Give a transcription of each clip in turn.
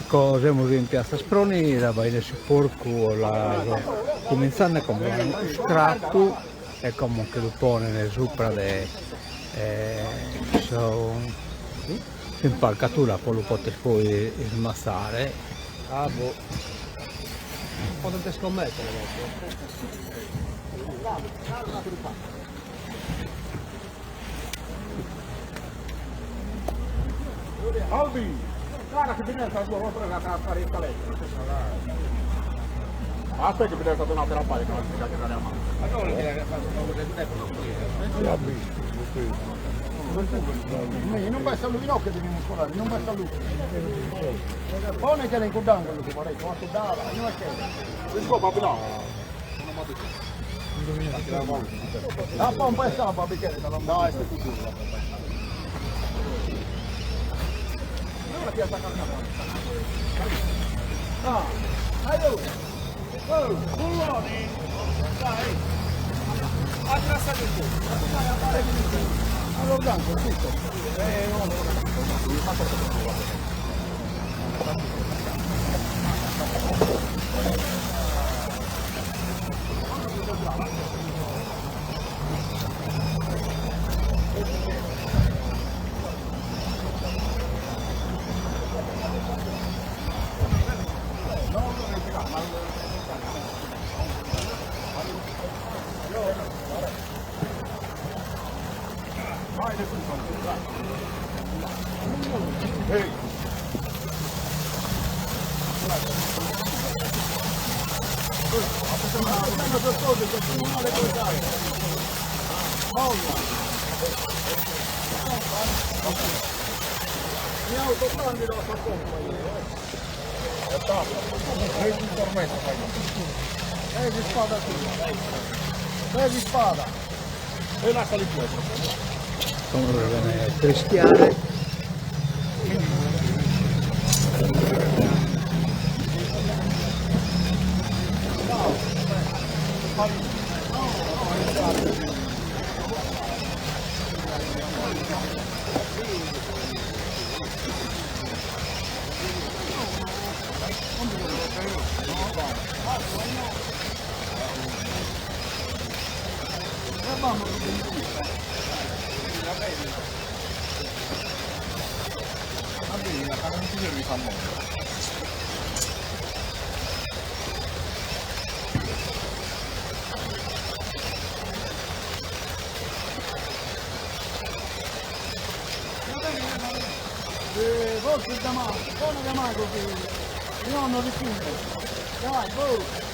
Siamo in piazza Sproni, la vaina si porco, cominciando come un tratto e come che lo pone sopra l'impalcatura, poi lo potete poi smassare. Ah, boh. Potete scommettere Albi, cara che finestra tua vostra la fare il caletto. Aspetta che mi deve stare una terapia che non si caga la mano. Ma non che Non basta lui no che devi muscolare, non basta lui. Pone che le incudando lui vorrei, ma tu dava, non è che. Questo va no. La pompa è stata bicchiere da no, è tutto. Ah, aiuto! Oh, bulloni! Dai! Attrassate il tuo! Allora, tutto! Ehi! Mi autoprandi la sua pompa di spada qui, di spada e lascia lì fuori. Come viene cristiane. Forse il damano, buono damano così, il nonno di Pinto. Dai, boh!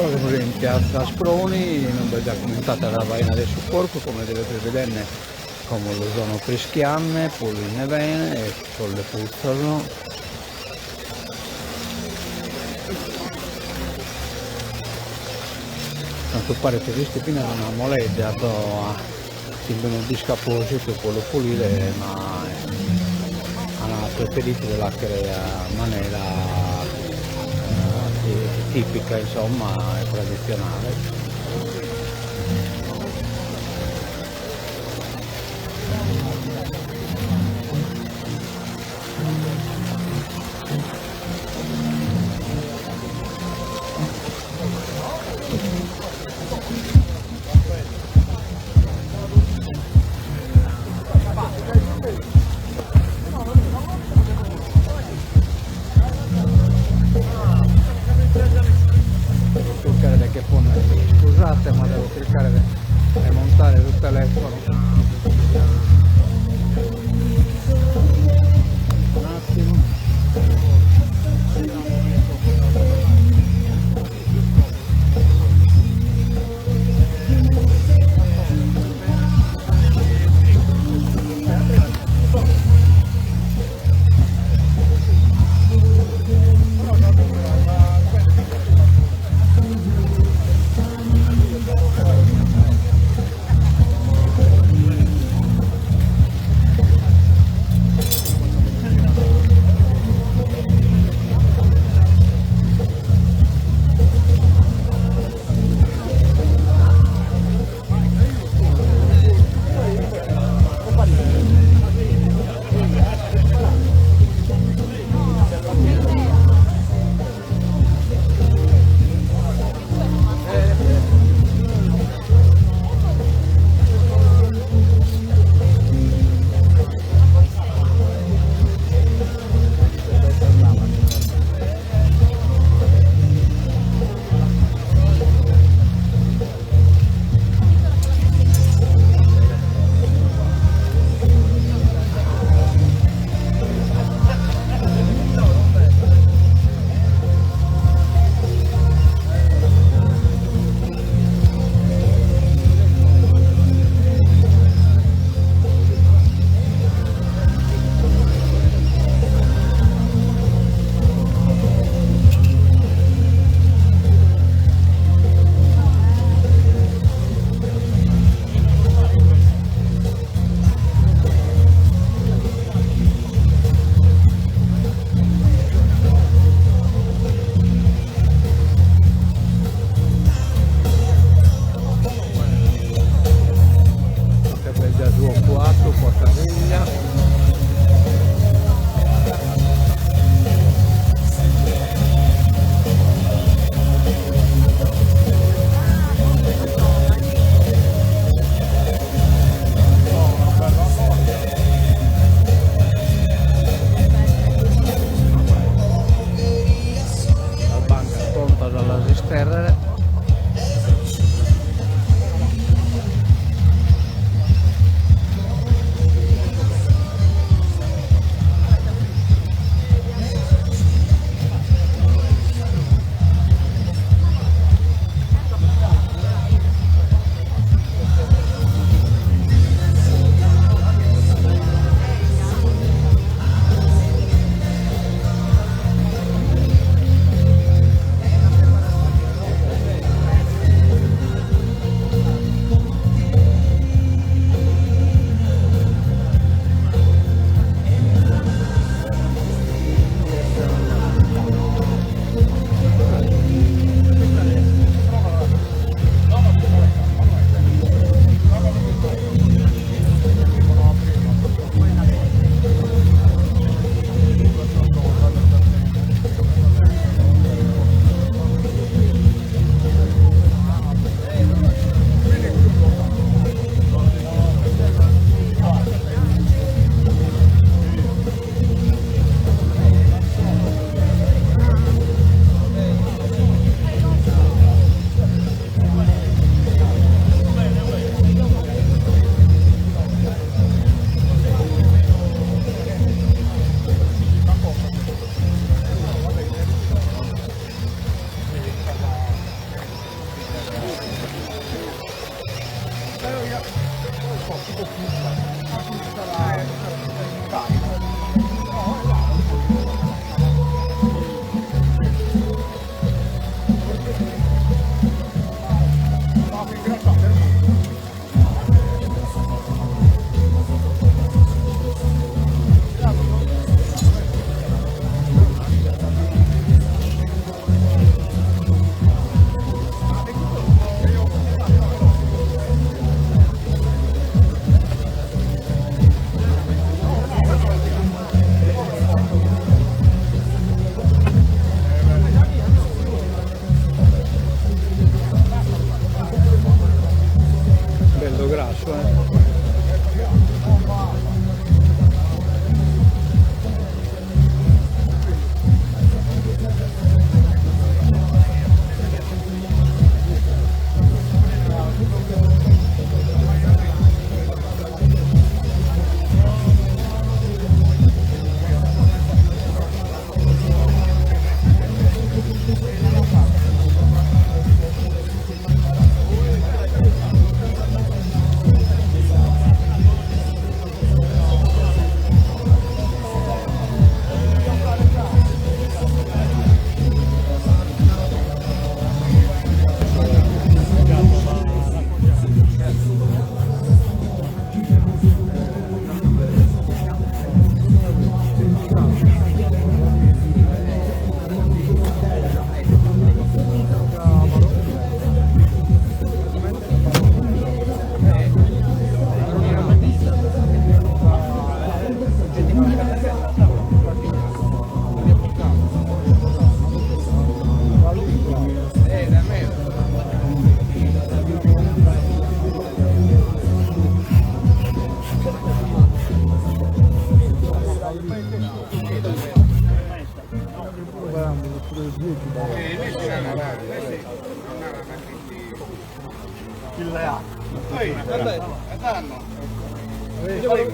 Ora siamo in piazza Asproni, non è già commentata la vaina del supporto, come dovete vedere come lo sono freschianne, polline bene e con le puzzano. Tanto pare che questi fino a una moleggia, quindi non disca apposito quello pulire, ma hanno preferito la maniera tipica, insomma, e tradizionale. Scusate, ma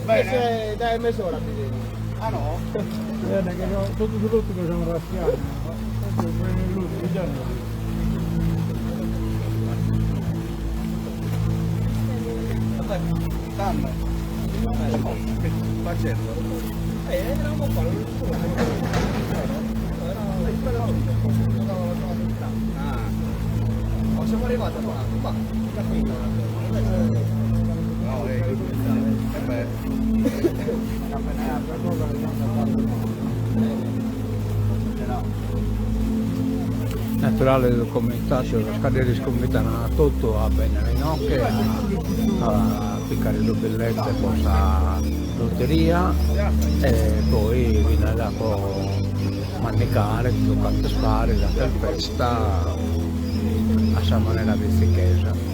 Vabbè, dai mezz'ora mi devi. Ah no? Guarda che tutto sull'ultimo sono raschiati. L'ultimo giorno. Stanno. Facendo. Eravamo qua, non siamo arrivati qua, ma No, Naturale del comitato, la scadere di scomitana tutto a bene le nocche, a piccare le bellezze, cosa lotteria e poi viene là con manicare, toccante spare, la festa, a sa maniera vizzichesa.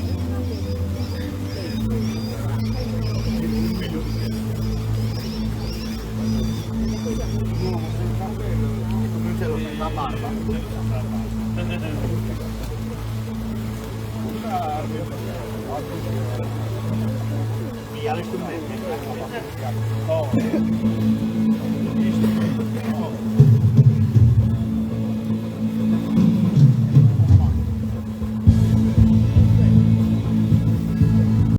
la barba. Via le scommesse.